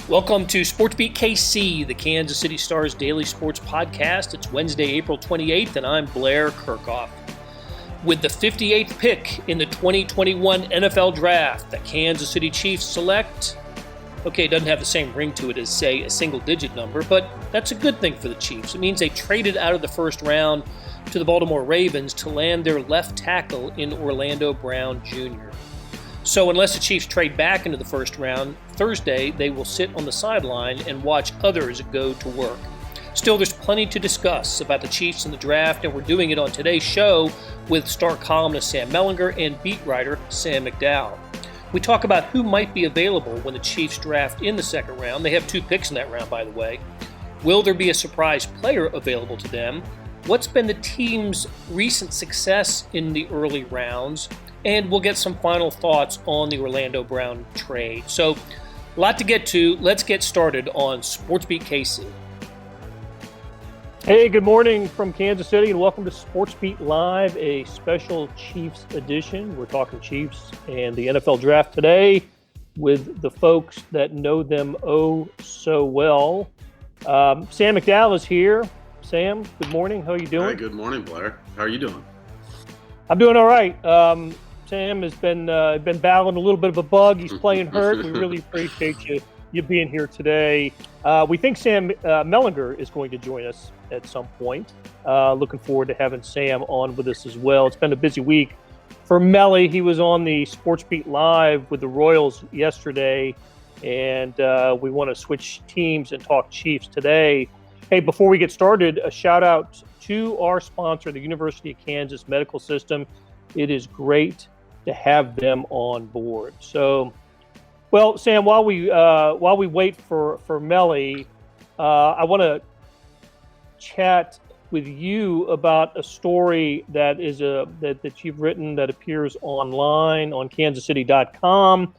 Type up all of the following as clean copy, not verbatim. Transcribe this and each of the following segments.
Welcome to SportsBeat KC, the Kansas City Star's daily sports podcast. It's Wednesday, April 28th, and I'm Blair Kirchhoff. With the 58th pick in the 2021 NFL Draft, the Kansas City Chiefs select, okay, it doesn't have the same ring to it as, say, a single-digit number, but that's a good thing for the Chiefs. It means they traded out of the first round to the Baltimore Ravens to land their left tackle in Orlando Brown Jr. So unless the Chiefs trade back into the first round, Thursday they will sit on the sideline and watch others go to work. Still, there's plenty to discuss about the Chiefs in the draft, and we're doing it on today's show with star columnist Sam Mellinger and beat writer Sam McDowell. We talk about who might be available when the Chiefs draft in the second round. They have 2 picks in that round, by the way. Will there be a surprise player available to them? What's been the team's recent success in the early rounds? And we'll get some final thoughts on the Orlando Brown trade. So, a lot to get to. Let's get started on SportsBeat KC. Hey, good morning from Kansas City, and welcome to SportsBeat Live, a special Chiefs edition. We're talking Chiefs and the NFL Draft today with the folks that know them oh so well. Sam McDowell is here. Sam, good morning. How are you doing? Hi, good morning, Blair. How are you doing? I'm doing all right. Sam has been battling a little bit of a bug. He's playing hurt. We really appreciate you being here today. We think Sam Mellinger is going to join us at some point. Looking forward to having Sam on with us as well. It's been a busy week for Melly. He was on the SportsBeat Live with the Royals yesterday, and we want to switch teams and talk Chiefs today. Hey, before we get started, a shout out to our sponsor, the University of Kansas Medical System. It is great to have them on board. So, well, Sam, while we wait for Melly, I want to chat with you about a story that is that you've written that appears online on kansascity.com.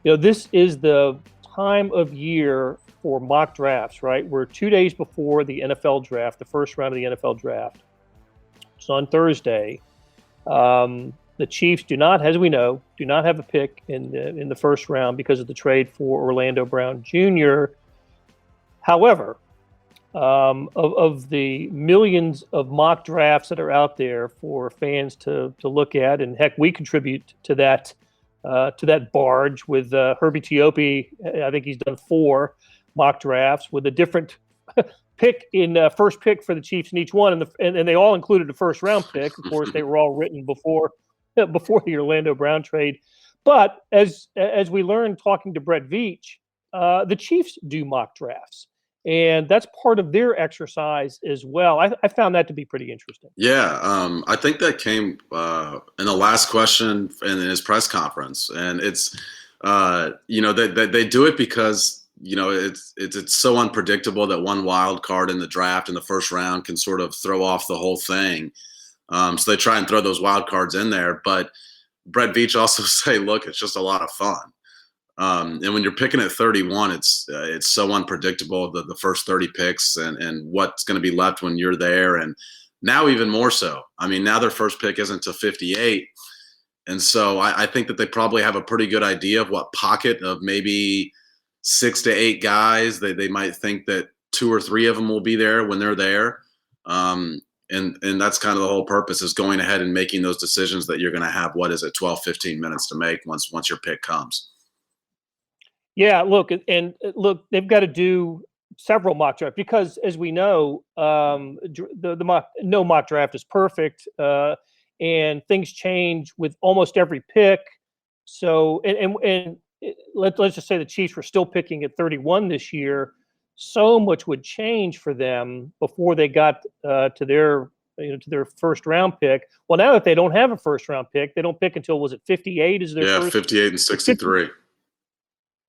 You know, this is the time of year for mock drafts, right? We're 2 days before the NFL draft, the first round of the NFL draft. It's on Thursday. The Chiefs do not, as we know, have a pick in the first round because of the trade for Orlando Brown Jr. However, of the millions of mock drafts that are out there for fans to look at, and heck, we contribute to that barge with Herbie Teope. I think he's done 4 mock drafts with a different pick in first pick for the Chiefs in each one, and they all included a first round pick. Of course, they were all written before the Orlando Brown trade. But as we learned talking to Brett Veach, the Chiefs do mock drafts, and that's part of their exercise as well. I found that to be pretty interesting. Yeah, I think that came in the last question in his press conference, and it's they do it because it's so unpredictable that one wild card in the draft in the first round can sort of throw off the whole thing. So they try and throw those wild cards in there. But Brett Veach also say, look, it's just a lot of fun. And when you're picking at 31, it's so unpredictable, the first 30 picks and what's going to be left when you're there. And now even more so. I mean, now their first pick isn't to 58. And so I think that they probably have a pretty good idea of what pocket of maybe 6 to 8 guys they might think that 2 or 3 of them will be there when they're there. And that's kind of the whole purpose, is going ahead and making those decisions that you're going to have, 12, 15 minutes to make once your pick comes. Yeah, look, they've got to do several mock drafts because, as we know, no mock draft is perfect, and things change with almost every pick. So, and let's just say the Chiefs were still picking at 31 this year. So much would change for them before they got to their first round pick. Well, now that they don't have a first round pick, they don't pick until, was it 58? Is their first? 58 and 63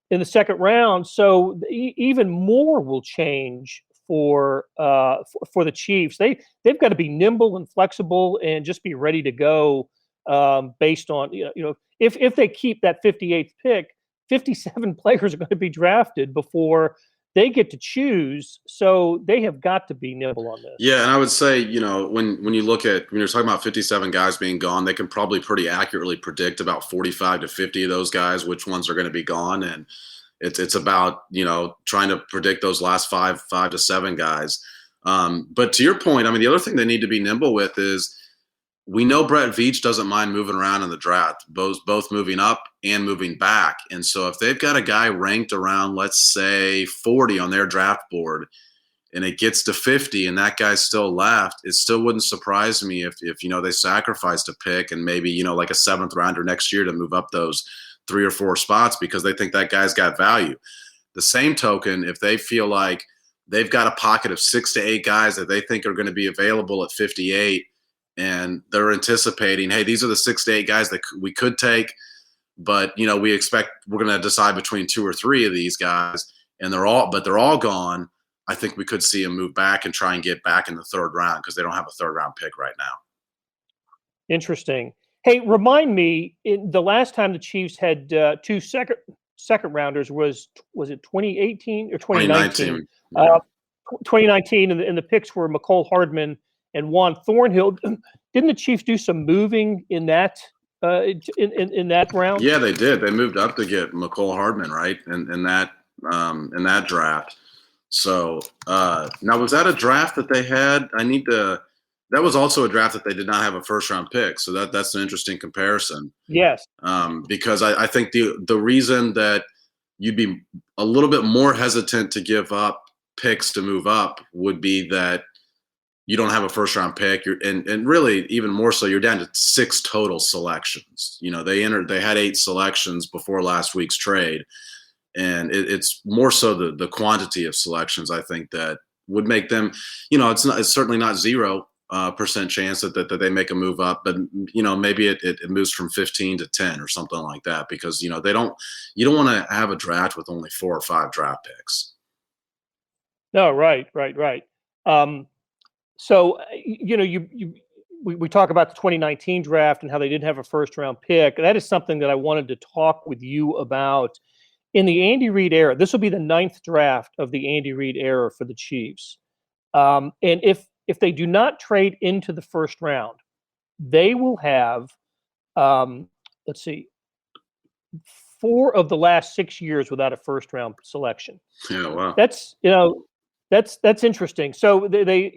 in the second round. So even more will change for the Chiefs. They've got to be nimble and flexible and just be ready to go based on if they keep that 58th pick, 57 players are going to be drafted before they get to choose, so they have got to be nimble on this. Yeah, and I would say, when you're talking about 57 guys being gone, they can probably pretty accurately predict about 45 to 50 of those guys, which ones are going to be gone. And, It's about, trying to predict those last five to seven guys. But to your point, I mean, the other thing they need to be nimble with is, we know Brett Veach doesn't mind moving around in the draft, both moving up and moving back. And so if they've got a guy ranked around, let's say 40 on their draft board, and it gets to 50 and that guy's still left, it still wouldn't surprise me if they sacrificed a pick and maybe, like a 7th rounder next year to move up those 3 or 4 spots because they think that guy's got value. The same token, if they feel like they've got a pocket of 6 to 8 guys that they think are going to be available at 58, and they're anticipating, hey, these are the 6 to 8 guys that we could take, but we expect we're going to decide between 2 or 3 of these guys, and they're all gone. I think we could see them move back and try and get back in the 3rd round because they don't have a 3rd round pick right now. Interesting. Hey, remind me, the last time the Chiefs had 2 second rounders was it 2018 or 2019? 2019, and the picks were McCole Hardman and Juan Thornhill. Didn't the Chiefs do some moving in that in that round? Yeah, they did. They moved up to get McCole Hardman, right, in that draft. So now, was that a draft that they had? That was also a draft that they did not have a 1st round pick. So that's an interesting comparison. Yes. Because I think the reason that you'd be a little bit more hesitant to give up picks to move up would be that you don't have a 1st round pick. And really even more so, you're down to 6 total selections. They had 8 selections before last week's trade. And it's more so the quantity of selections, I think, that would make them, it's certainly not 0% chance that they make a move up, but maybe it moves from 15 to 10 or something like that, because you don't want to have a draft with only 4 or 5 draft picks. No, right. So we talk about the 2019 draft and how they didn't have a 1st round pick. That is something that I wanted to talk with you about. In the Andy Reid era, this will be the 9th draft of the Andy Reid era for the Chiefs. And if they do not trade into the 1st round, they will have, 4 of the last 6 years without a 1st round selection. Yeah, wow. That's interesting. So they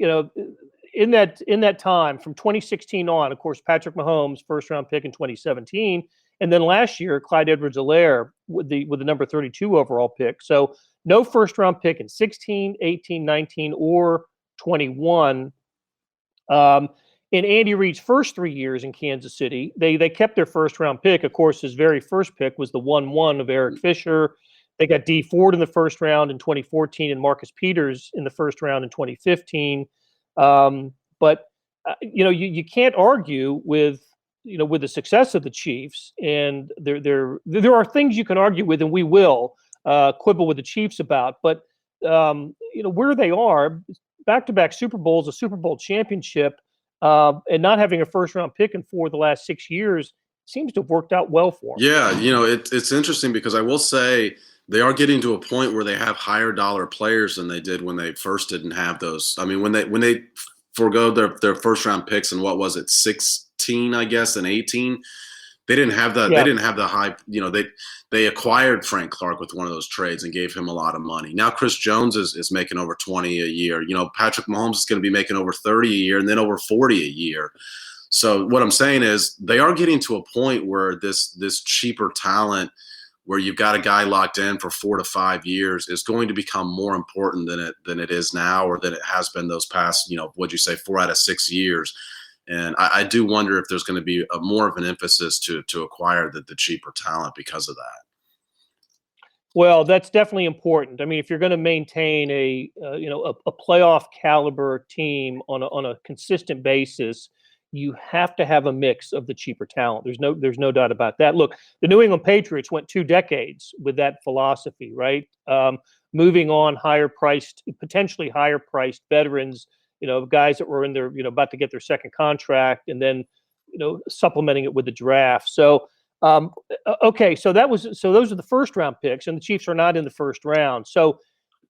in that time from 2016 on, of course, Patrick Mahomes 1st round pick in 2017. And then last year, Clyde Edwards-Helaire with the number 32 overall pick. So no 1st round pick in 16, 18, 19, or 21. In Andy Reid's first 3 years in Kansas City, they kept their 1st round pick. Of course, his very first pick was the 1-1 of Eric Fisher. They got Dee Ford in the 1st round in 2014 and Marcus Peters in the 1st round in 2015. But you can't argue with the success of the Chiefs, and there are things you can argue with, and we will quibble with the Chiefs about. But where they are, back-to-back Super Bowls, a Super Bowl championship, and not having a 1st round pick in 4 of the last 6 years seems to have worked out well for them. Yeah, it's interesting because I will say they are getting to a point where they have higher dollar players than they did when they first didn't have those. I mean, when they forego their 1st round picks and what was it, 16, I guess, and 18, they didn't have the They didn't have the high. They acquired Frank Clark with one of those trades and gave him a lot of money. Now Chris Jones is making over 20 a year. Patrick Mahomes is going to be making over 30 a year and then over 40 a year. So what I'm saying is they are getting to a point where this cheaper talent, where you've got a guy locked in for 4 to 5 years, is going to become more important than it is now, or than it has been those past, what'd you say, 4 out of 6 years. And I do wonder if there's going to be more of an emphasis to acquire the cheaper talent because of that. Well, that's definitely important. I mean, if you're going to maintain a playoff caliber team on a consistent basis, you have to have a mix of the cheaper talent. There's no doubt about that. Look, the New England Patriots went 2 decades with that philosophy, right? Moving on potentially higher priced veterans, guys that were in their, about to get their 2nd contract, and then, supplementing it with the draft. So, okay, so those are the 1st round picks, and the Chiefs are not in the 1st round. So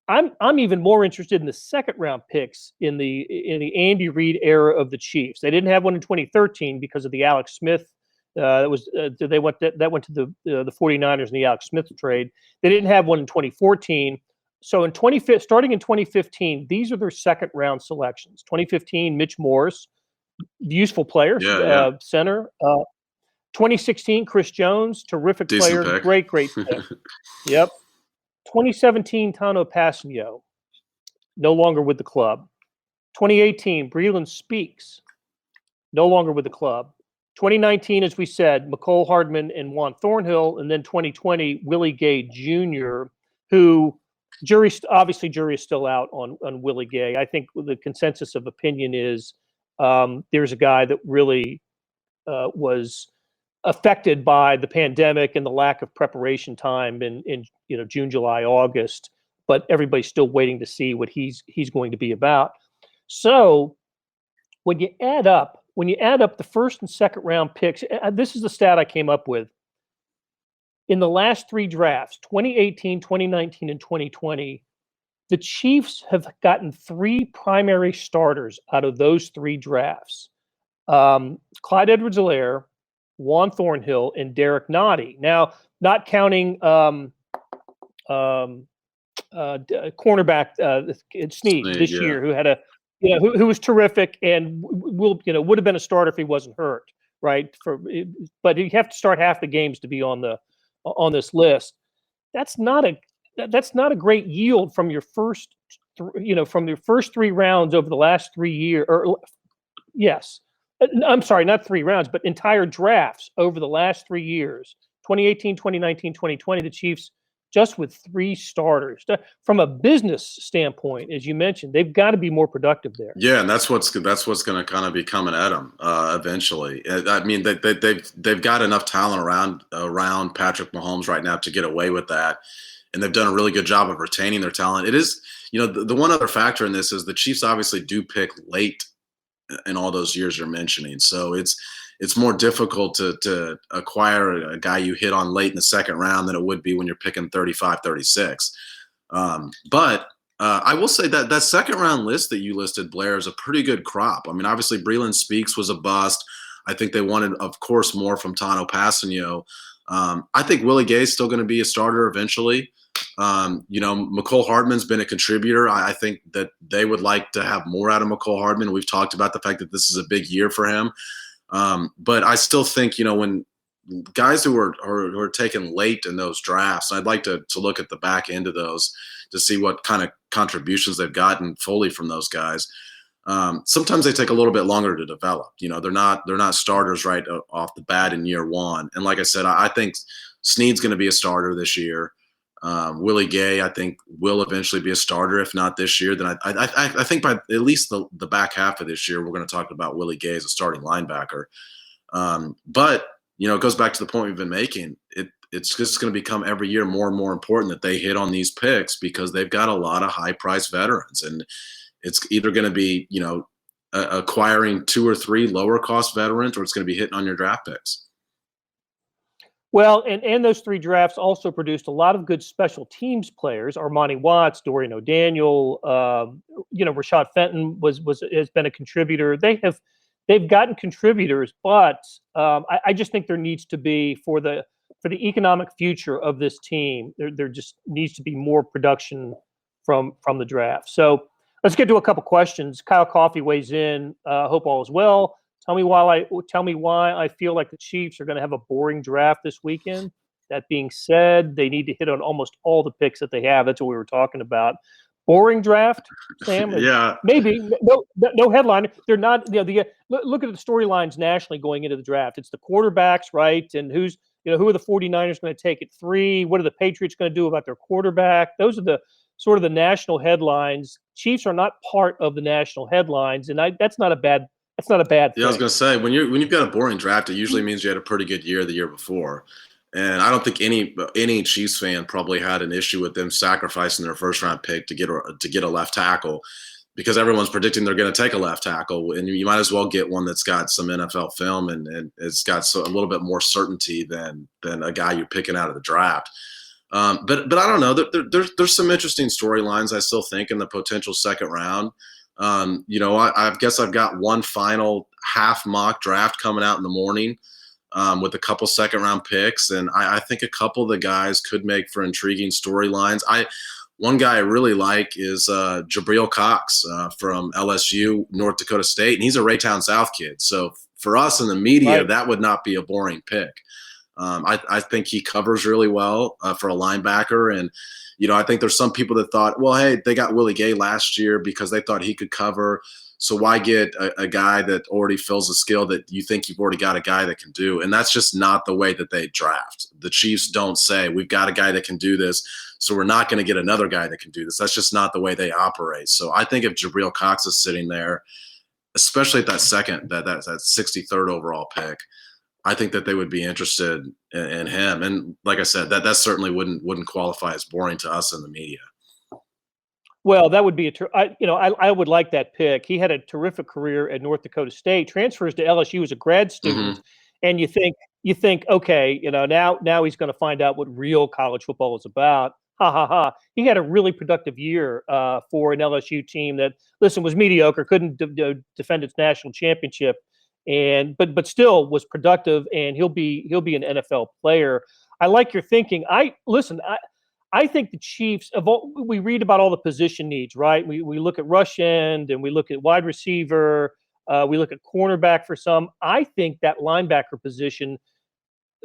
I'm even more interested in the 2nd round picks in the Andy Reid era of the Chiefs. They didn't have one in 2013 because of the Alex Smith That went to the 49ers in the Alex Smith trade. They didn't have one in 2014. So starting in 2015, these are their second round selections. 2015, Mitch Morse, useful player, center. 2016, Chris Jones, terrific Decent player, pick. great pick. Yep. 2017, Tano Passanio, no longer with the club. 2018, Breland Speaks, no longer with the club. 2019, as we said, McCole Hardman and Juan Thornhill, and then 2020, Willie Gay Jr., who jury is still out on Willie Gay. I think the consensus of opinion is there's a guy that really was affected by the pandemic and the lack of preparation time in June, July, August, but everybody's still waiting to see what he's going to be about. So when you add up the first and second round picks, this is the stat I came up with. In the last three drafts, 2018, 2019, and 2020, the Chiefs have gotten three primary starters out of those three drafts. Clyde Edwards-Helaire, Juan Thornhill, and Derek Nottie. Now, not counting cornerback Snead this year, who had who was terrific and would have been a starter if he wasn't hurt, right? But you have to start half the games to be on this list. That's not a great yield from your first three rounds over the last 3 years. Yes. I'm sorry, not 3 rounds, but entire drafts over the last 3 years, 2018, 2019, 2020, the Chiefs just with 3 starters. From a business standpoint, as you mentioned, they've got to be more productive there. Yeah, and that's what's going to kind of be coming at them eventually. I mean, they've got enough talent around Patrick Mahomes right now to get away with that, and they've done a really good job of retaining their talent. It is, the one other factor in this is the Chiefs obviously do pick late in all those years you're mentioning. So it's more difficult to acquire a guy you hit on late in the second round than it would be when you're picking 35, 36. But I will say that second round list that you listed, Blair, is a pretty good crop. I mean, obviously Breland Speaks was a bust. I think they wanted, of course, more from Tano Passanio. I think Willie Gay is still going to be a starter eventually. McCole Hardman's been a contributor. I think that they would like to have more out of McCole Hardman. We've talked about the fact that this is a big year for him. But I still think, when guys who are taken late in those drafts, I'd like to look at the back end of those to see what kind of contributions they've gotten fully from those guys. Sometimes they take a little bit longer to develop. They're not starters right off the bat in year one. And like I said, I think Snead's going to be a starter this year. Willie Gay, I think, will eventually be a starter. If not this year, then I think by at least the back half of this year, we're going to talk about Willie Gay as a starting linebacker. But it goes back to the point we've been making. It's just going to become every year more and more important that they hit on these picks because they've got a lot of high-priced veterans, and it's either going to be acquiring 2 or 3 lower-cost veterans, or it's going to be hitting on your draft picks. Well, and those 3 drafts also produced a lot of good special teams players. Armani Watts, Dorian O'Daniel, Rashad Fenton has been a contributor. They've gotten contributors, but I just think there needs to be for the economic future of this team, there just needs to be more production from the draft. So let's get to a couple questions. Kyle Coffey weighs in. Hope all is well. Tell me why I feel like the Chiefs are going to have a boring draft this weekend. That being said, they need to hit on almost all the picks that they have. That's what we were talking about. Boring draft, Sam? Yeah. Maybe. No headline. They're not, look at the storylines nationally going into the draft. It's the quarterbacks, right? And who are the 49ers going to take at 3? What are the Patriots going to do about their quarterback? Those are the sort of the national headlines. Chiefs are not part of the national headlines, and that's not a bad thing. Yeah, I was going to say, when you've got a boring draft, it usually means you had a pretty good year the year before. And I don't think any Chiefs fan probably had an issue with them sacrificing their first-round pick to get a left tackle, because everyone's predicting they're going to take a left tackle, and you might as well get one that's got some NFL film and it's got a little bit more certainty than a guy you're picking out of the draft. But I don't know. There's some interesting storylines I still think in the potential second round. I guess I've got one final half mock draft coming out in the morning. with a couple second-round picks, and I think a couple of the guys could make for intriguing storylines. One guy I really like is Jabril Cox from LSU, North Dakota State, and he's a Raytown South kid. So for us in the media, Right. that would not be a boring pick. I think he covers really well for a linebacker. And, I think there's some people that thought, well, hey, they got Willie Gay last year because they thought he could cover. So why get a guy that already fills a skill that you think you've already got a guy that can do? And that's just not the way that they draft. The Chiefs don't say, we've got a guy that can do this, so we're not going to get another guy that can do this. That's just not the way they operate. So I think if Jabril Cox is sitting there, especially at that 63rd overall pick, I think that they would be interested in him. And like I said, that certainly wouldn't qualify as boring to us in the media. Well, that would be I would like that pick. He had a terrific career at North Dakota State, transfers to LSU as a grad student, and you think, okay, now he's going to find out what real college football is about. Ha ha ha. He had a really productive year for an LSU team that, listen, was mediocre, couldn't defend its national championship, but still was productive, and he'll be an NFL player. I like your thinking. I think the Chiefs, we read about all the position needs, right? We look at rush end, and we look at wide receiver, we look at cornerback for some. I think that linebacker position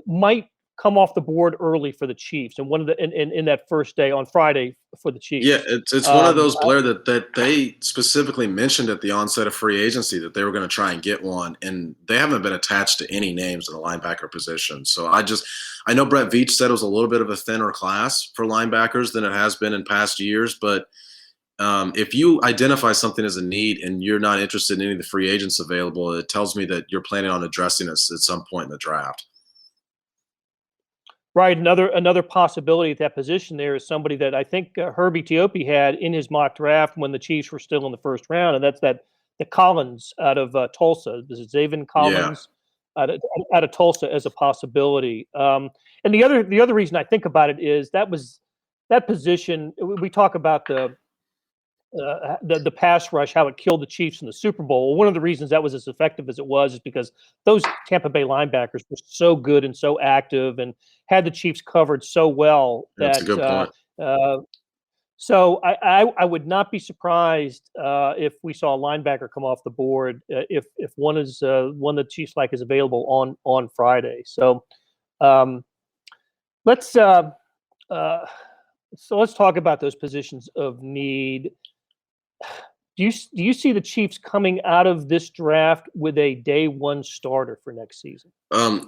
might come off the board early for the Chiefs, and in that first day on Friday for the Chiefs. Yeah, it's one of those, Blair, that they specifically mentioned at the onset of free agency that they were going to try and get one, and they haven't been attached to any names in the linebacker position. So I know Brett Veach said it was a little bit of a thinner class for linebackers than it has been in past years, but if you identify something as a need and you're not interested in any of the free agents available, it tells me that you're planning on addressing this at some point in the draft. Right. Another possibility at that position there is somebody that I think Herbie Teope had in his mock draft when the Chiefs were still in the first round, and that's the Collins out of Tulsa. This is Zaven Collins out of Tulsa as a possibility. And the other reason I think about it is that position. We talk about the pass rush, how it killed the Chiefs in the Super Bowl. Well, one of the reasons that was as effective as it was is because those Tampa Bay linebackers were so good and so active and had the Chiefs covered so well that That's a good point. So I would not be surprised if we saw a linebacker come off the board if one the Chiefs like is available on Friday. So let's talk about those positions of need. Do you see the Chiefs coming out of this draft with a day one starter for next season? Brett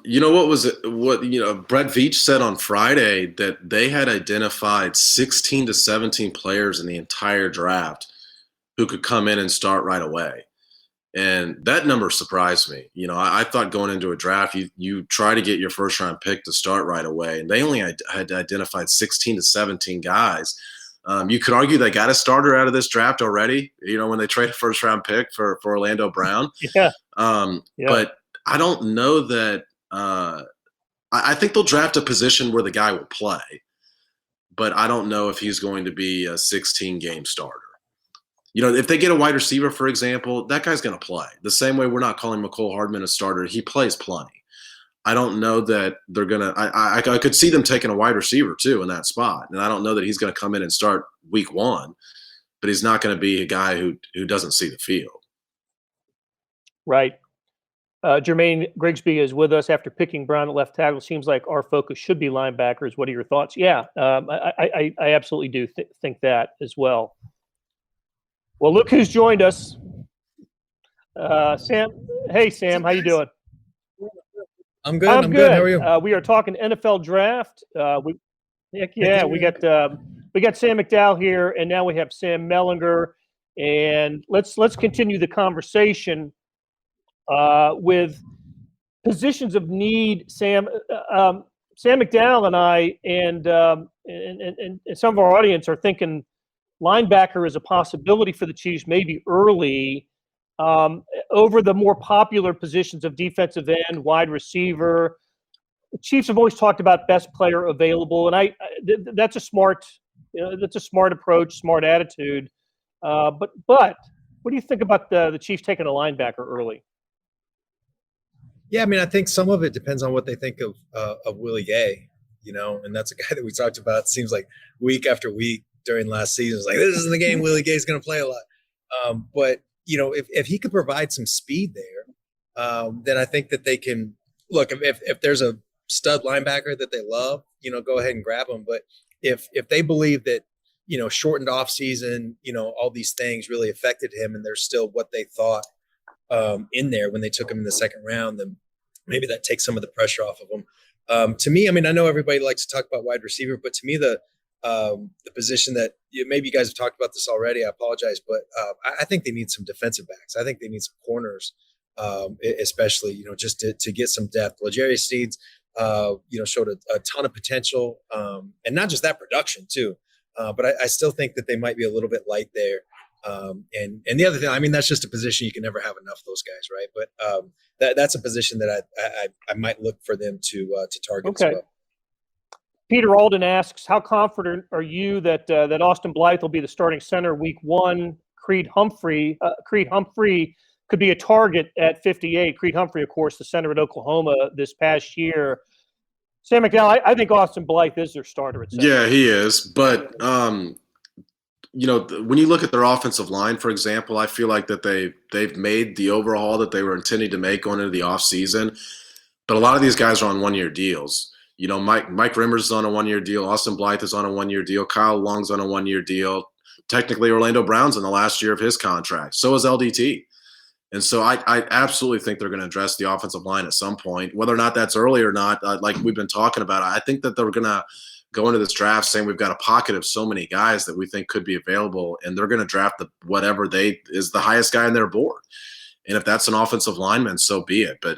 Veach said on Friday that they had identified 16 to 17 players in the entire draft who could come in and start right away. And that number surprised me. I thought going into a draft, you try to get your first round pick to start right away. And they only had identified 16 to 17 guys. You could argue they got a starter out of this draft already, when they trade a first round pick for Orlando Brown. Yeah. But I don't know that I think they'll draft a position where the guy will play, but I don't know if he's going to be a 16-game starter. If they get a wide receiver, for example, that guy's going to play. The same way we're not calling McCole Hardman a starter. He plays plenty. I don't know that they're going to – I could see them taking a wide receiver, too, in that spot. And I don't know that he's going to come in and start week one, but he's not going to be a guy who doesn't see the field. Right. Jermaine Grigsby is with us after picking Brown at left tackle. Seems like our focus should be linebackers. What are your thoughts? Yeah, I absolutely do think that as well. Well, look who's joined us. Sam. Hey, Sam. How you doing? I'm good. I'm good. How are you? We are talking NFL draft. We got Sam McDowell here, and now we have Sam Mellinger. And let's continue the conversation with positions of need. Sam McDowell and I and some of our audience are thinking linebacker is a possibility for the Chiefs, maybe early. Over the more popular positions of defensive end, wide receiver. The Chiefs have always talked about best player available, and that's a smart approach, smart attitude. But what do you think about the Chiefs taking a linebacker early? Yeah, I mean, I think some of it depends on what they think of Willie Gay, and that's a guy that we talked about. It seems like week after week during last season, it's like this isn't the game Willie Gay's going to play a lot. But if he could provide some speed there, then I think that they can look. If there's a stud linebacker that they love, go ahead and grab him. But if they believe that shortened off season, all these things really affected him, and they're still what they thought in there when they took him in the second round, then maybe that takes some of the pressure off of him. To me, I mean, I know everybody likes to talk about wide receiver, but to me, the position that maybe you guys have talked about this already, I apologize, but I think they need some defensive backs. I think they need some corners, especially, just to get some depth. L'Jarius Sneed's, showed a ton of potential, and not just that, production too. But I still think that they might be a little bit light there. And the other thing, I mean, that's just a position you can never have enough of those guys, right? But that's a position that I might look for them to target as well. Peter Alden asks, how confident are you that Austin Blythe will be the starting center week 1? Creed Humphrey could be a target at 58. Creed Humphrey, of course, the center at Oklahoma this past year. Sam McDowell, I think Austin Blythe is their starter at center. Yeah, he is. But when you look at their offensive line, for example, I feel like that they've made the overhaul that they were intending to make going into the offseason. But a lot of these guys are on one-year deals. Mike Rimmers is on a one-year deal. Austin Blythe is on a one-year deal. Kyle Long's on a one-year deal. Technically, Orlando Brown's in the last year of his contract. So is LDT. And so I absolutely think they're going to address the offensive line at some point, whether or not that's early or not. Like we've been talking about, I think that they're going to go into this draft saying we've got a pocket of so many guys that we think could be available, and they're going to draft whatever is the highest guy on their board. And if that's an offensive lineman, so be it. But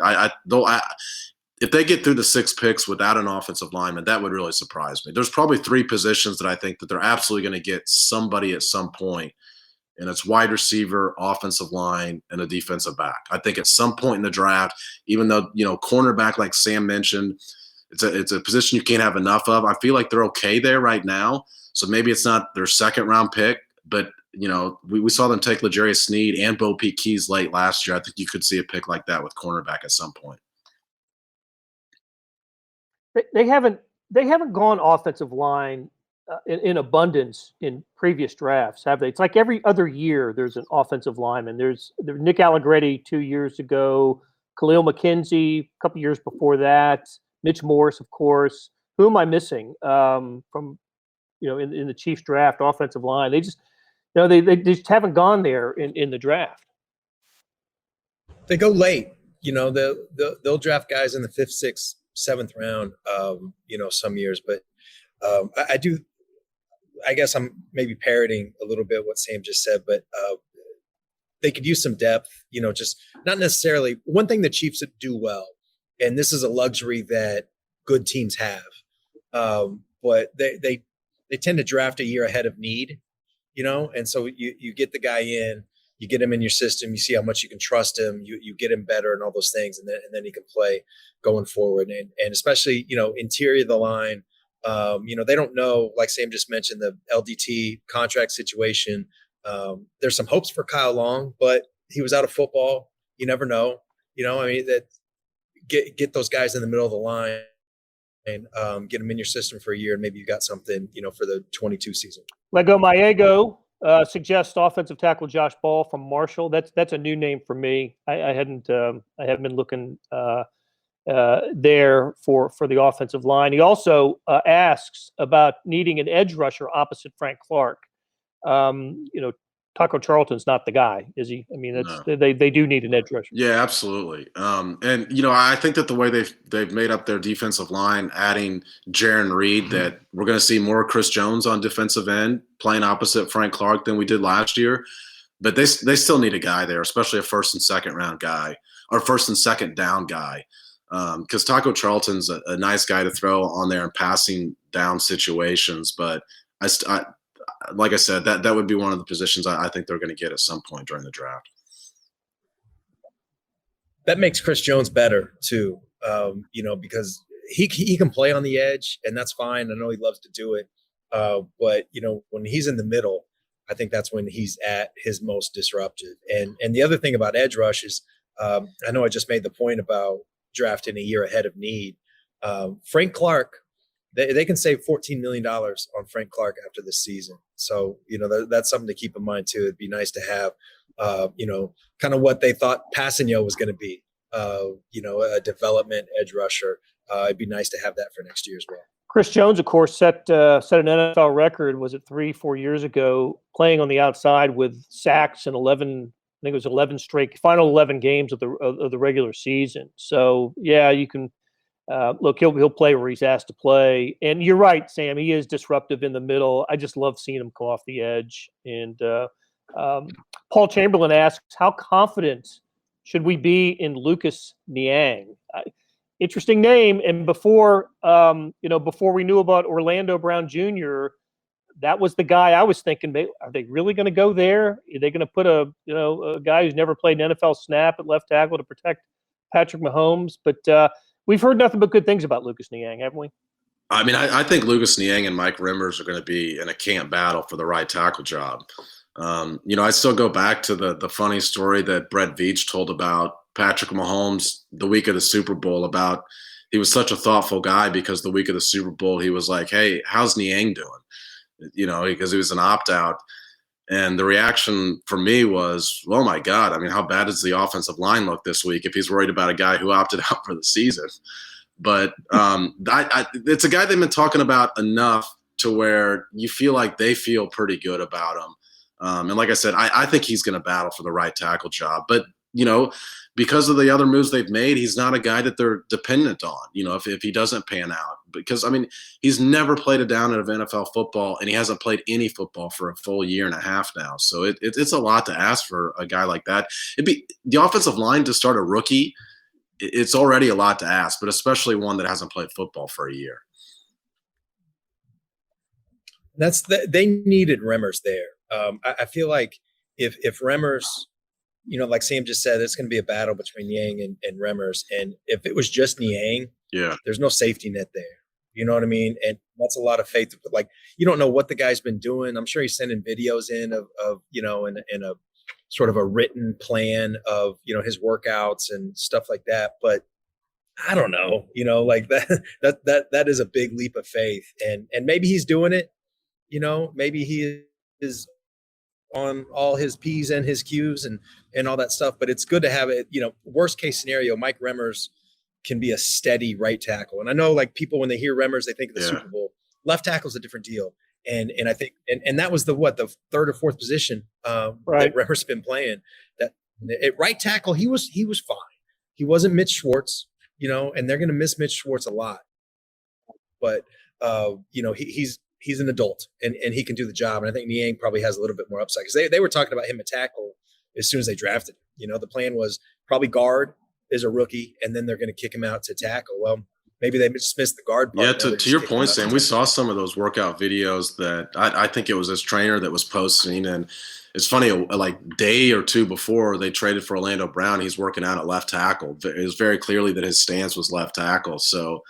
if they get through the 6 picks without an offensive lineman, that would really surprise me. There's probably 3 positions that I think that they're absolutely going to get somebody at some point. And it's wide receiver, offensive line, and a defensive back. I think at some point in the draft, even though, cornerback, like Sam mentioned, it's a position you can't have enough of. I feel like they're okay there right now. So maybe it's not their second-round pick, but, we saw them take L'Jarius Sneed and Bo Peep Keys late last year. I think you could see a pick like that with cornerback at some point. They haven't gone offensive line in abundance in previous drafts, have they? It's like every other year there's an offensive lineman. There's Nick Allegretti 2 years ago, Khalil McKenzie a couple years before that, Mitch Morse, of course. Who am I missing from in the Chiefs draft offensive line? They just they just haven't gone there in the draft. They go late. They'll draft guys in the 5th, 6th, 7th round. Some years, but I guess I'm maybe parroting a little bit what Sam just said, but they could use some depth, just not necessarily. One thing the Chiefs do well, and this is a luxury that good teams have, but they tend to draft a year ahead of need, and so you get the guy in, you get him in your system, you see how much you can trust him, you get him better and all those things, and then he can play going forward, and especially, interior of the line. They don't know, like Sam just mentioned, the LDT contract situation. There's some hopes for Kyle Long, but he was out of football. You never know. That get those guys in the middle of the line and get them in your system for a year, and maybe you got something, for the 22 season. Lego Maego suggests offensive tackle Josh Ball from Marshall. That's a new name for me. I haven't been looking there for the offensive line. He also asks about needing an edge rusher opposite Frank Clark. Taco Charlton's not the guy, is he? I mean, they do need an edge rusher. Yeah, absolutely. And I think that the way they've made up their defensive line, adding Jaron Reed, that we're going to see more Chris Jones on defensive end playing opposite Frank Clark than we did last year. But they still need a guy there, especially a 1st and 2nd round guy or 1st and 2nd down guy. Because Taco Charlton's a nice guy to throw on there in passing down situations, but I like I said, that would be one of the positions I think they're going to get at some point during the draft. That makes Chris Jones better too, because he can play on the edge, and that's fine. I know he loves to do it, but when he's in the middle, I think that's when he's at his most disruptive. And the other thing about edge rush is, I know I just made the point about drafting a year ahead of need. Frank Clark, they can save $14 million on Frank Clark after this season. So, that's something to keep in mind too. It'd be nice to have, kind of what they thought Passanio was going to be, a development edge rusher. It'd be nice to have that for next year as well. Chris Jones, of course, set an NFL record, was it 3-4 years ago, playing on the outside with sacks in 11, I think it was 11 straight, final 11 games of the regular season. So, yeah, you can look, he'll play where he's asked to play. And you're right, Sam, he is disruptive in the middle. I just love seeing him come off the edge. And Paul Chamberlain asks, how confident should we be in Lucas Niang? Interesting name. And before we knew about Orlando Brown Jr., that was the guy I was thinking, are they really going to go there? Are they going to put a guy who's never played an NFL snap at left tackle to protect Patrick Mahomes? But we've heard nothing but good things about Lucas Niang, haven't we? I mean, I think Lucas Niang and Mike Remmers are going to be in a camp battle for the right tackle job. I still go back to the funny story that Brett Veach told about Patrick Mahomes the week of the Super Bowl, about he was such a thoughtful guy because the week of the Super Bowl, he was like, hey, how's Niang doing? Because he was an opt-out. And the reaction for me was, oh, my God, I mean, how bad does the offensive line look this week if he's worried about a guy who opted out for the season? But it's a guy they've been talking about enough to where you feel like they feel pretty good about him. And like I said, I think he's going to battle for the right tackle job. But, because of the other moves they've made, he's not a guy that they're dependent on, if he doesn't pan out. Because, I mean, he's never played a down of NFL football, and he hasn't played any football for a full year and a half now. So it's a lot to ask for a guy like that. It'd be the offensive line to start a rookie. It's already a lot to ask, but especially one that hasn't played football for a year. They needed Remmers there. I feel like if Remmers, like Sam just said, it's going to be a battle between Niang and Remmers. And if it was just Niang, there's no safety net there. You know what I mean? And that's a lot of faith. Like, you don't know what the guy's been doing. I'm sure he's sending videos in of in a sort of a written plan of, his workouts and stuff like that. But I don't know, like that is a big leap of faith. And maybe he's doing it, maybe he is on all his P's and his Q's and all that stuff. But it's good to have it, worst case scenario, Mike Remmers can be a steady right tackle. And I know, like, people, when they hear Remmers, they think of the Super Bowl. Left tackle is a different deal. And I think, and that was the third or fourth position that Remmers been playing. That at right tackle, he was fine. He wasn't Mitch Schwartz, and they're going to miss Mitch Schwartz a lot. But he's an adult and he can do the job. And I think Niang probably has a little bit more upside, because they were talking about him at tackle as soon as they drafted him. The plan was probably guard as a rookie, and then they're going to kick him out to tackle. Well, maybe they just missed the guard part. Yeah, to your point, Sam, we saw some of those workout videos that I think it was his trainer that was posting. And it's funny, like day or two before they traded for Orlando Brown, he's working out at left tackle. It was very clearly that his stance was left tackle. So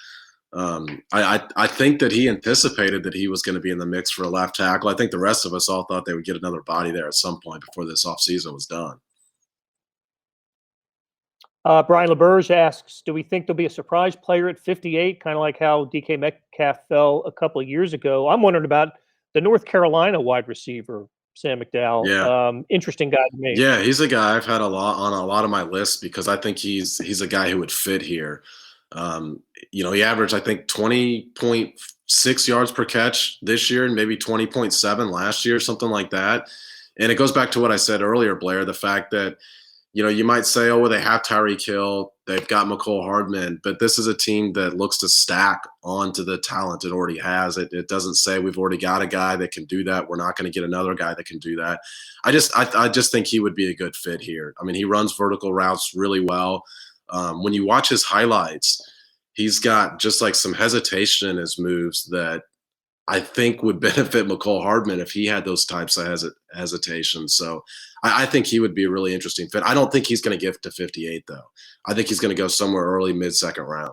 I think that he anticipated that he was going to be in the mix for a left tackle. I think the rest of us all thought they would get another body there at some point before this offseason was done. Brian LeBurge asks, do we think there'll be a surprise player at 58, kind of like how DK Metcalf fell a couple of years ago? I'm wondering about the North Carolina wide receiver, Sam McDowell. Yeah. Interesting guy to me. Yeah, he's a guy I've had a lot of my lists, because I think he's a guy who would fit here. He averaged, I think, 20.6 yards per catch this year and maybe 20.7 last year, something like that. And it goes back to what I said earlier, Blair, the fact that, you might say, oh, well, they have Tyreek Hill, they've got McCole Hardman, but this is a team that looks to stack onto the talent it already has. It doesn't say we've already got a guy that can do that. We're not going to get another guy that can do that. I just think he would be a good fit here. I mean, he runs vertical routes really well. When you watch his highlights, he's got just like some hesitation in his moves that I think would benefit McCole Hardman if he had those types of hesitation. So I think he would be a really interesting fit. I don't think he's going to get to 58, though. I think he's going to go somewhere early, mid-second round.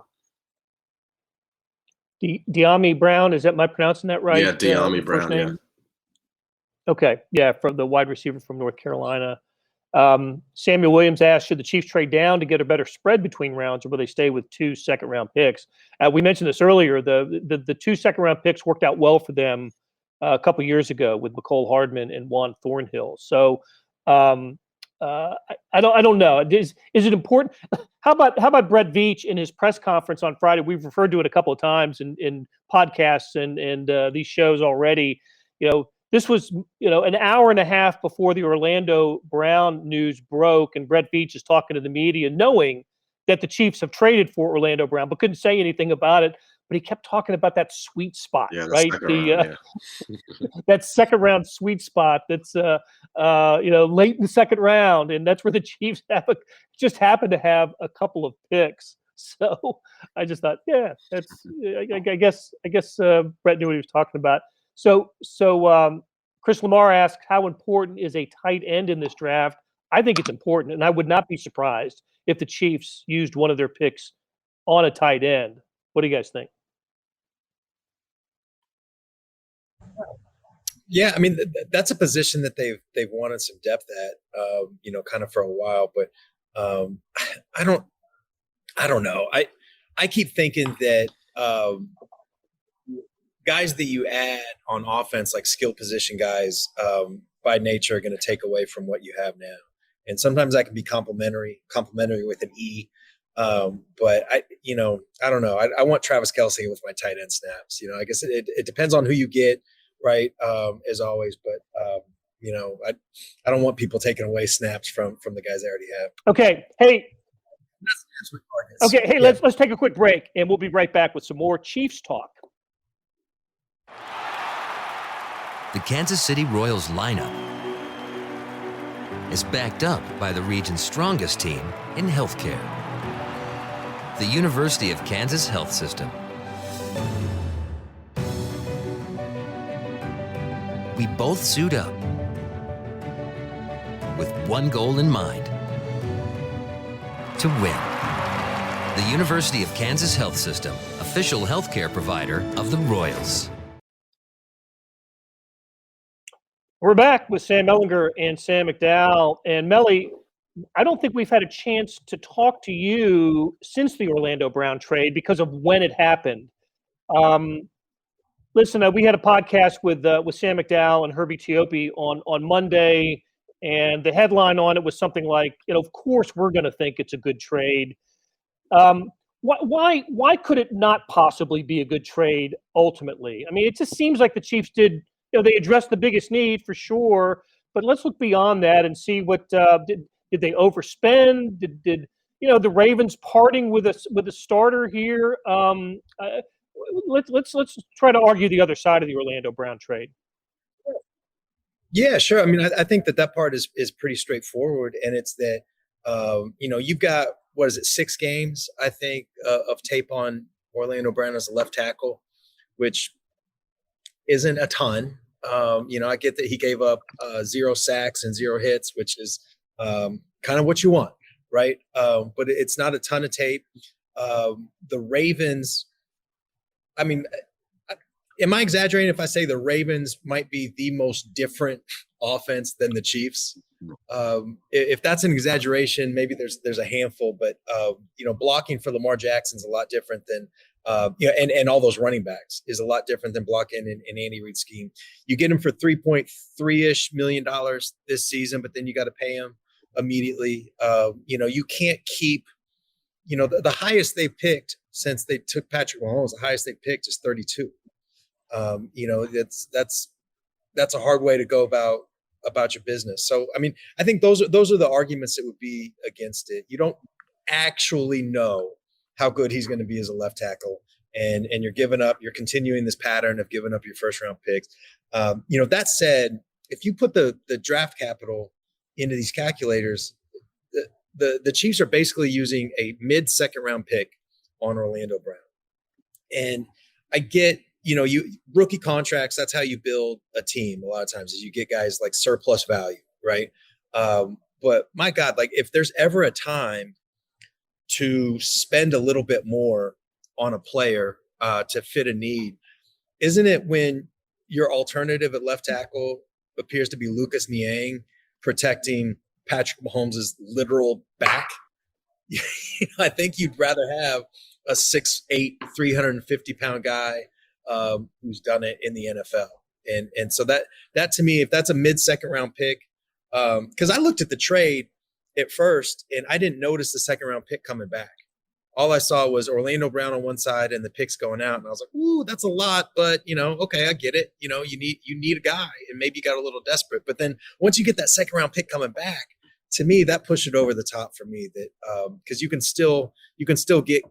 De'Ami Brown, am I pronouncing that right? Yeah, De'Ami Brown, yeah. Okay, yeah, from the wide receiver from North Carolina. Samuel Williams asked, should the Chiefs trade down to get a better spread between rounds, or will they stay with 2 second-round picks? We mentioned this earlier. The 2 second-round picks worked out well for them a couple years ago with McCole Hardman and Juan Thornhill. So I don't know. Is it important? How about Brett Veach in his press conference on Friday? We've referred to it a couple of times in podcasts and these shows already. This was, an hour and a half before the Orlando Brown news broke, and Brett Veach is talking to the media, knowing that the Chiefs have traded for Orlando Brown, but couldn't say anything about it. But he kept talking about that sweet spot, right? That second round sweet spot. That's late in the second round, and that's where the Chiefs just happen to have a couple of picks. So I just thought, that's. I guess Brett knew what he was talking about. So Chris Lamar asks, how important is a tight end in this draft? I think it's important, and I would not be surprised if the Chiefs used one of their picks on a tight end. What do you guys think? Yeah, I mean, that's a position that they've wanted some depth at, kind of for a while. But I don't know. I keep thinking that guys that you add on offense, like skill position guys, by nature are going to take away from what you have now. And sometimes that can be complimentary with an E. But I don't know. I want Travis Kelce with my tight end snaps. I guess it depends on who you get, right? As always. But I don't want people taking away snaps from the guys I already have. Okay. Hey. Okay. Hey, let's take a quick break, and we'll be right back with some more Chiefs talk. The Kansas City Royals lineup is backed up by the region's strongest team in healthcare, the University of Kansas Health System. We both suit up with one goal in mind: to win. The University of Kansas Health System, official healthcare provider of the Royals. We're back with Sam Mellinger and Sam McDowell. And Melly, I don't think we've had a chance to talk to you since the Orlando Brown trade because of when it happened. Listen, we had a podcast with Sam McDowell and Herbie Teope on Monday, and the headline on it was something like, of course we're going to think it's a good trade. Why could it not possibly be a good trade ultimately? I mean, it just seems like the Chiefs did. They addressed the biggest need for sure, but let's look beyond that and see what did they overspend? Did the Ravens parting with a starter here? Let's try to argue the other side of the Orlando Brown trade. Yeah, sure. I mean, I think that part is pretty straightforward, and it's that you've got 6 games I think of tape on Orlando Brown as a left tackle, which isn't a ton. I get that he gave up 0 sacks and 0 hits, which is kind of what you want, right? But it's not a ton of tape. The Ravens, I mean, am I exaggerating if I say the Ravens might be the most different offense than the Chiefs? If that's an exaggeration, maybe there's a handful, but blocking for Lamar Jackson's a lot different than and all those running backs is a lot different than blocking in Andy Reid's scheme. You get him for $3.3-ish million this season, but then you got to pay him immediately. You can't keep, the highest they picked since they took Patrick Mahomes, the highest they picked is 32. That's a hard way to go about your business. So, I mean, I think those are the arguments that would be against it. You don't actually know how good he's going to be as a left tackle, and you're continuing this pattern of giving up your first round picks. That said, if you put the draft capital into these calculators, the Chiefs are basically using a mid second round pick on Orlando Brown. And I get, rookie contracts, that's how you build a team. A lot of times is you get guys like surplus value, right? But my God, like if there's ever a time to spend a little bit more on a player to fit a need, isn't it when your alternative at left tackle appears to be Lucas Niang protecting Patrick Mahomes' literal back. I think you'd rather have a 6'8", 350-pound guy who's done it in the NFL. And so that to me, if that's a mid-second round pick, because I looked at the trade at first and I didn't notice the second round pick coming back. All I saw was Orlando Brown on one side and the picks going out. And I was like, ooh, that's a lot. But, okay, I get it. You need a guy, and maybe you got a little desperate. But then once you get that second round pick coming back, to me, that pushed it over the top for me. That because you can still get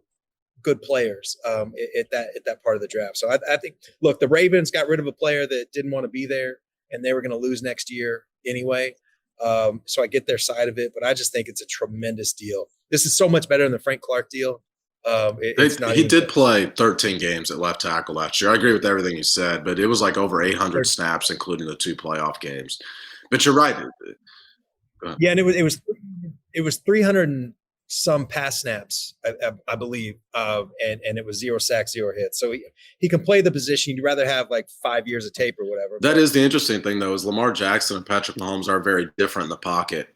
good players at that part of the draft. So I think, look, the Ravens got rid of a player that didn't want to be there, and they were going to lose next year anyway. So I get their side of it, but I just think it's a tremendous deal. This is so much better than the Frank Clark deal. He did play 13 games at left tackle last year. I agree with everything you said, but it was like over 800 snaps, including the 2 playoff games. But you're right. Yeah, and it was 300 and some pass snaps, I believe, and it was 0 sacks, 0 hits. So he can play the position. You'd rather have like 5 years of tape or whatever. That is the interesting thing, though, is Lamar Jackson and Patrick Mahomes are very different in the pocket.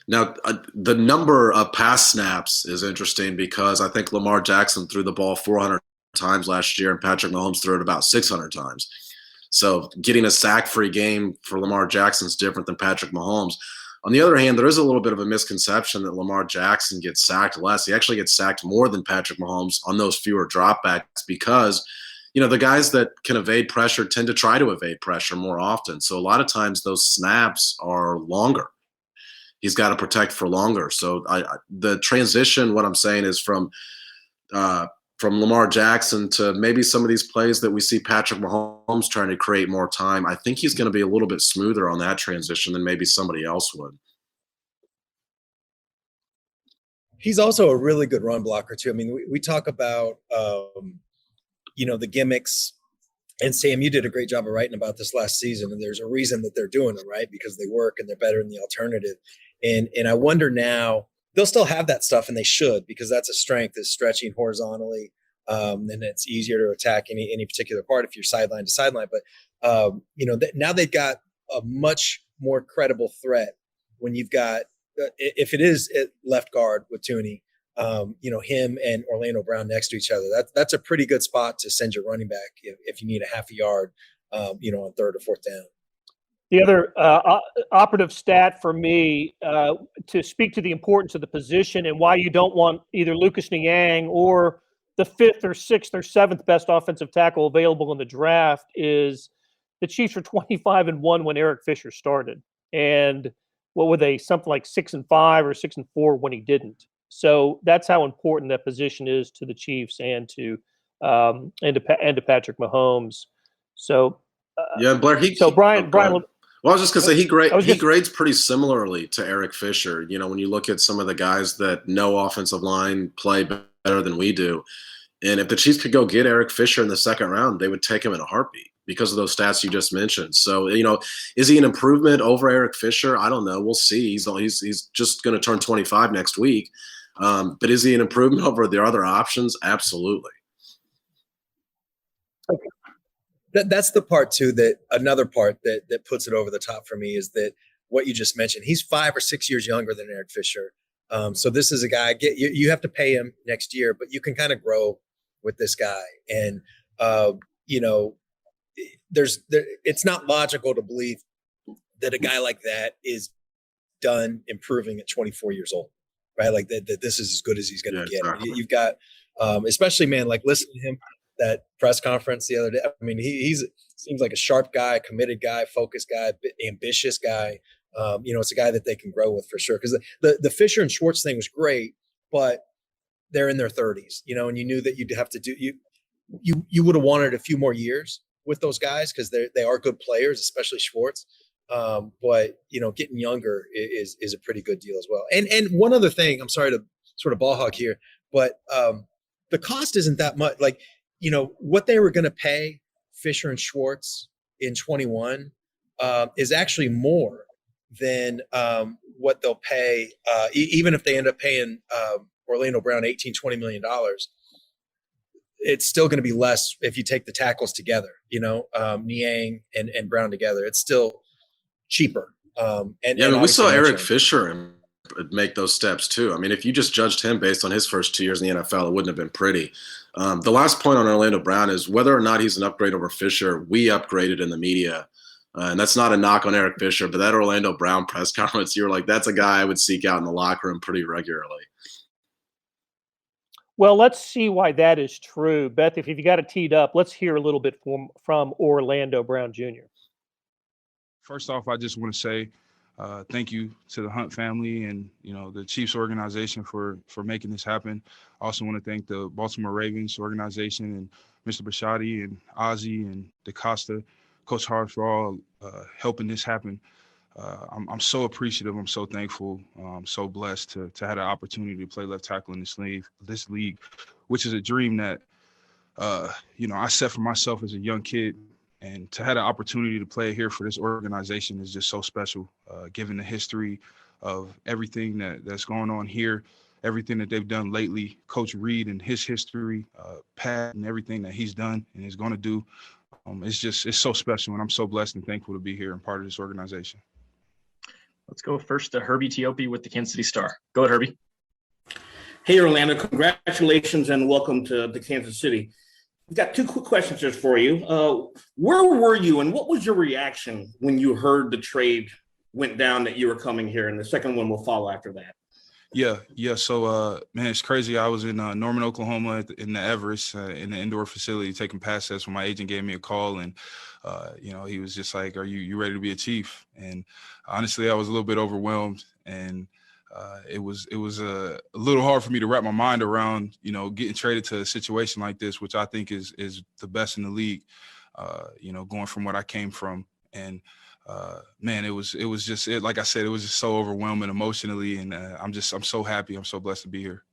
Now, the number of pass snaps is interesting because I think Lamar Jackson threw the ball 400 times last year and Patrick Mahomes threw it about 600 times. So getting a sack-free game for Lamar Jackson is different than Patrick Mahomes. On the other hand, there is a little bit of a misconception that Lamar Jackson gets sacked less. He actually gets sacked more than Patrick Mahomes on those fewer dropbacks because, the guys that can evade pressure tend to try to evade pressure more often. So a lot of times those snaps are longer. He's got to protect for longer. So the transition, what I'm saying is from Lamar Jackson to maybe some of these plays that we see Patrick Mahomes trying to create more time, I think he's going to be a little bit smoother on that transition than maybe somebody else would. He's also a really good run blocker too. I mean, we talk about, the gimmicks, and Sam, you did a great job of writing about this last season, and there's a reason that they're doing them, right? Because they work and they're better than the alternative. And I wonder now, they'll still have that stuff, and they should, because that's a strength, is stretching horizontally. And it's easier to attack any particular part if you're sideline to sideline. But, now they've got a much more credible threat when you've got, if it is at left guard with Tooney, him and Orlando Brown next to each other. That's a pretty good spot to send your running back if you need a half a yard, on 3rd or 4th down. The other operative stat for me to speak to the importance of the position and why you don't want either Lucas Niang or the 5th or 6th or 7th best offensive tackle available in the draft is the Chiefs were 25-1 when Eric Fisher started. And what were they? Something like 6-5 or 6-4 when he didn't. So that's how important that position is to the Chiefs and to Patrick Mahomes. So Blair. Brian. Well, I was just gonna say he grades pretty similarly to Eric Fisher. When you look at some of the guys that know offensive line play better than we do, and if the Chiefs could go get Eric Fisher in the 2nd round, they would take him in a heartbeat because of those stats you just mentioned. So, is he an improvement over Eric Fisher? I don't know. We'll see. He's just going to turn 25 next week. But is he an improvement over the other options? Absolutely. Okay. That's the part too, another part that puts it over the top for me is that what you just mentioned, he's 5 or 6 years younger than Eric Fisher. So this is a guy, you have to pay him next year, but you can kind of grow with this guy. And, it's not logical to believe that a guy like that is done improving at 24 years old, right? Like that this is as good as he's going to get. Exactly. You've got, especially, man, like listening to him, that press conference the other day. I mean, he's seems like a sharp guy, committed guy, focused guy, ambitious guy. It's a guy that they can grow with for sure. Because the Fisher and Schwartz thing was great, but they're in their 30s, and you knew that you'd have to do you would have wanted a few more years with those guys because they are good players, especially Schwartz. But getting younger is a pretty good deal as well. And one other thing, I'm sorry to sort of ball hog here, but the cost isn't that much. Like, what they were going to pay Fisher and Schwartz in 21 is actually more than what they'll pay, even if they end up paying Orlando Brown $18-20 million. It's still going to be less if you take the tackles together, Niang and Brown together. It's still cheaper And Yeah, I mean, we saw obviously Eric mentioned- Fisher make those steps too. I mean, if you just judged him based on his first 2 years in the NFL, it wouldn't have been pretty. The last point on Orlando Brown is whether or not he's an upgrade over Fisher, we upgraded in the media. And that's not a knock on Eric Fisher, but that Orlando Brown press conference, you were like, that's a guy I would seek out in the locker room pretty regularly. Well, let's see why that is true. Beth, if you got it teed up, let's hear a little bit from Orlando Brown Jr. First off, I just want to say thank you to the Hunt family and, the Chiefs organization for making this happen. I also want to thank the Baltimore Ravens organization and Mr. Bisciotti and Ozzie and DeCosta, Coach Hart, for all helping this happen. I'm so appreciative. I'm so thankful. I'm so blessed to have the opportunity to play left tackle in this league, which is a dream that, I set for myself as a young kid. And to have the opportunity to play here for this organization is just so special, given the history of everything that's going on here, everything that they've done lately, Coach Reed and his history, Pat and everything that he's done and is going to do. It's so special, and I'm so blessed and thankful to be here and part of this organization. Let's go first to Herbie Teope with the Kansas City Star. Go ahead, Herbie. Hey, Orlando, congratulations and welcome to Kansas City. I've got two quick questions just for you. Where were you and what was your reaction when you heard the trade went down that you were coming here? And the second one will follow after that. Yeah. So, man, it's crazy. I was in Norman, Oklahoma in the Everest in the indoor facility taking pass tests when my agent gave me a call. And, he was just like, are you ready to be a Chief? And honestly, I was a little bit overwhelmed. And it was a little hard for me to wrap my mind around, getting traded to a situation like this, which I think is the best in the league, going from what I came from. And, man, it was just like I said, it was just so overwhelming emotionally. And I'm so happy. I'm so blessed to be here.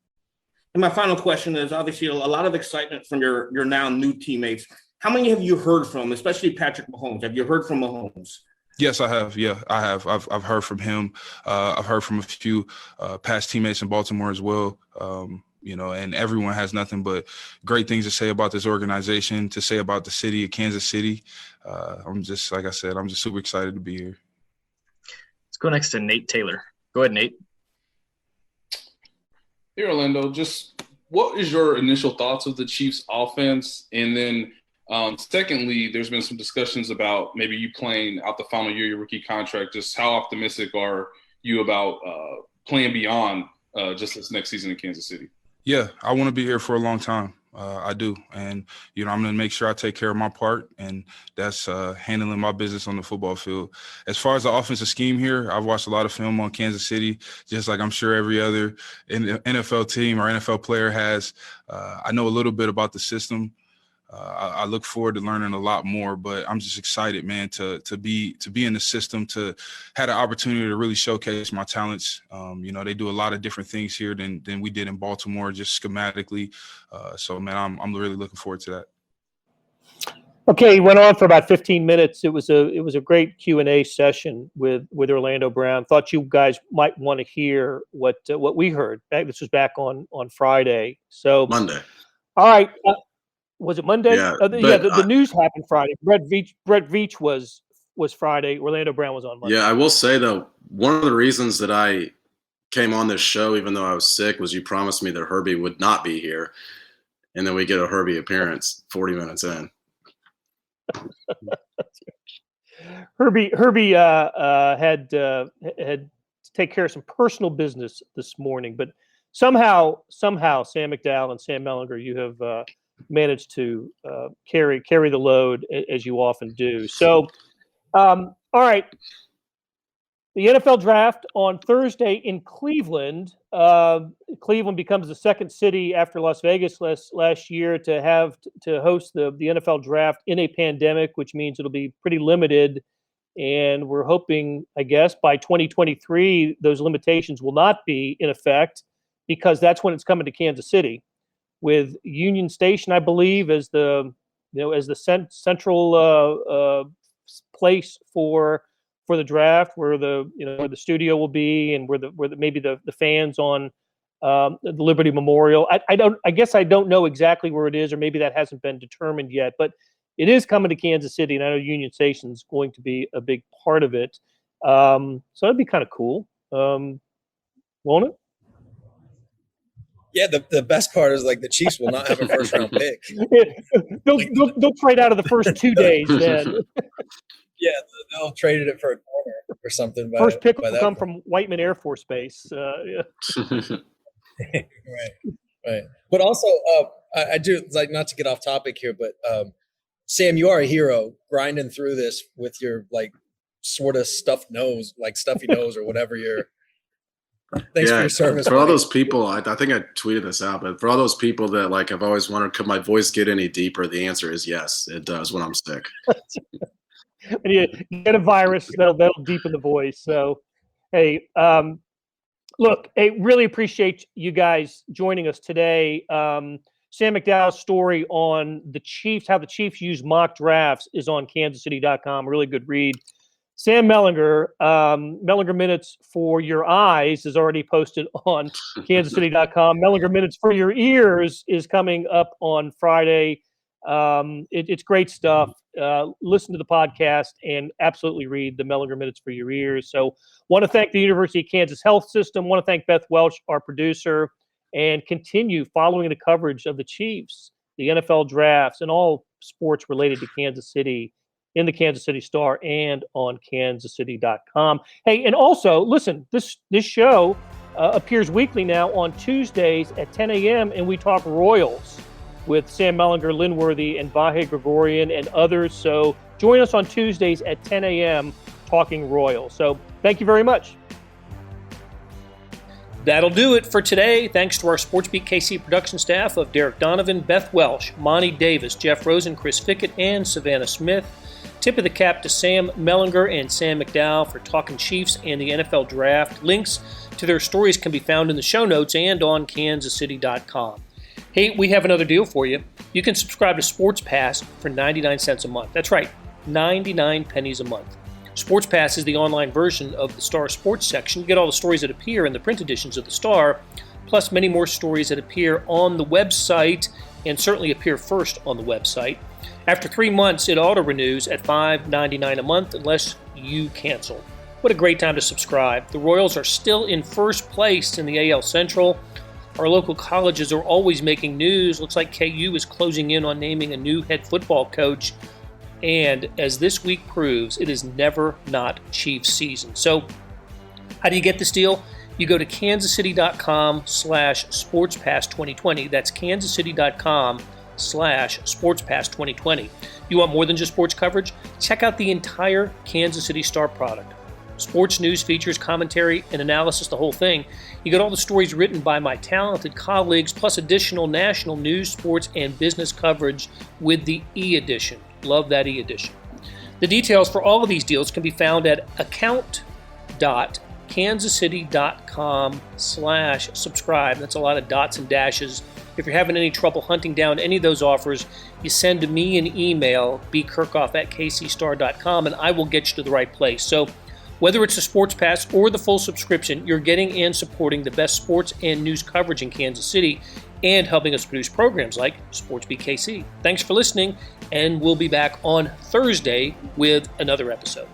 And my final question is obviously a lot of excitement from your now new teammates. How many have you heard from, especially Patrick Mahomes? Have you heard from Mahomes? Yes, I have. Yeah, I have. I've heard from him. I've heard from a few past teammates in Baltimore as well. And everyone has nothing but great things to say about this organization, to say about the city of Kansas City. I'm just, like I said, I'm just super excited to be here. Let's go next to Nate Taylor. Go ahead, Nate. Hey, Orlando, just what is your initial thoughts of the Chiefs offense? And then secondly, there's been some discussions about maybe you playing out the final year of your rookie contract. Just how optimistic are you about playing beyond just this next season in Kansas City? Yeah, I want to be here for a long time. I do. And, I'm going to make sure I take care of my part, and that's handling my business on the football field. As far as the offensive scheme here, I've watched a lot of film on Kansas City, just like I'm sure every other NFL team or NFL player has. I know a little bit about the system. I look forward to learning a lot more, but I'm just excited, man, to be in the system, to have the opportunity to really showcase my talents. They do a lot of different things here than we did in Baltimore, just schematically. So, man, I'm really looking forward to that. Okay, he went on for about 15 minutes. It was a great Q&A session with Orlando Brown. Thought you guys might want to hear what we heard. This was back on Friday. So Monday. All right. Was it Monday? Yeah, the news happened Friday. Brett Veach was Friday. Orlando Brown was on Monday. Yeah, I will say, though, one of the reasons that I came on this show, even though I was sick, was you promised me that Herbie would not be here. And then we get a Herbie appearance 40 minutes in. Herbie had to take care of some personal business this morning, but somehow Sam McDowell and Sam Mellinger, you have managed to carry the load as you often do. So, all right. The NFL draft on Thursday in Cleveland. Cleveland becomes the second city after Las Vegas last year to host the NFL draft in a pandemic, which means it'll be pretty limited. And we're hoping, I guess, by 2023, those limitations will not be in effect, because that's when it's coming to Kansas City, with Union Station, I believe, as the central place for the draft, where the studio will be, and where maybe the fans on the Liberty Memorial. I guess I don't know exactly where it is, or maybe that hasn't been determined yet, but it is coming to Kansas City, and I know Union Station is going to be a big part of it. So that'd be kind of cool. Won't it? Yeah, the best part is like the Chiefs will not have a first round pick. They'll trade out of the first 2 days then. Yeah, they'll trade it for a corner or something. First pick will come from Whiteman Air Force Base. Yeah. Right. But also, I do like, not to get off topic here, but Sam, you are a hero grinding through this with your like sort of stuffy nose or whatever your. Thanks for your service. For all those people, I think I tweeted this out, but for all those people that like have always wondered, could my voice get any deeper? The answer is yes, it does when I'm sick. And you get a virus that'll deepen the voice. So, hey, look, I really appreciate you guys joining us today. Sam McDowell's story on the Chiefs, how the Chiefs use mock drafts, is on kansascity.com. Really good read. Sam Mellinger, Mellinger Minutes for Your Eyes is already posted on kansascity.com. Mellinger Minutes for Your Ears is coming up on Friday. It's great stuff. Listen to the podcast and absolutely read the Mellinger Minutes for Your Ears. So want to thank the University of Kansas Health System. Want to thank Beth Welch, our producer, and continue following the coverage of the Chiefs, the NFL drafts, and all sports related to Kansas City in the Kansas City Star and on kansascity.com. Hey, and also, listen, this show appears weekly now on Tuesdays at 10 a.m., and we talk Royals with Sam Mellinger, Linworthy, and Vahe Gregorian, and others. So join us on Tuesdays at 10 a.m. talking Royals. So thank you very much. That'll do it for today. Thanks to our SportsBeat KC production staff of Derek Donovan, Beth Welsh, Monty Davis, Jeff Rosen, Chris Fickett, and Savannah Smith. Tip of the cap to Sam Mellinger and Sam McDowell for talking Chiefs and the NFL Draft. Links to their stories can be found in the show notes and on kansascity.com. Hey, we have another deal for you. You can subscribe to Sports Pass for 99 cents a month. That's right, 99 pennies a month. Sports Pass is the online version of the Star Sports section. You get all the stories that appear in the print editions of the Star, plus many more stories that appear on the website and certainly appear first on the website. After 3 months, it auto-renews at $5.99 a month unless you cancel. What a great time to subscribe. The Royals are still in first place in the AL Central. Our local colleges are always making news. Looks like KU is closing in on naming a new head football coach. And as this week proves, it is never not Chiefs season. So how do you get this deal? You go to kansascity.com/sportspass2020. That's kansascity.com/sportspass2020. You want more than just sports coverage? Check out the entire Kansas City Star product. Sports news, features, commentary, and analysis, the whole thing. You get all the stories written by my talented colleagues, plus additional national news, sports, and business coverage with the e-edition. Love that e-edition. The details for all of these deals can be found at account.kansascity.com/subscribe. That's a lot of dots and dashes. If you're having any trouble hunting down any of those offers, you send me an email, bkirkhoff@kcstar.com, and I will get you to the right place. So whether it's a sports pass or the full subscription, you're getting and supporting the best sports and news coverage in Kansas City and helping us produce programs like SportsBeat KC. Thanks for listening, and we'll be back on Thursday with another episode.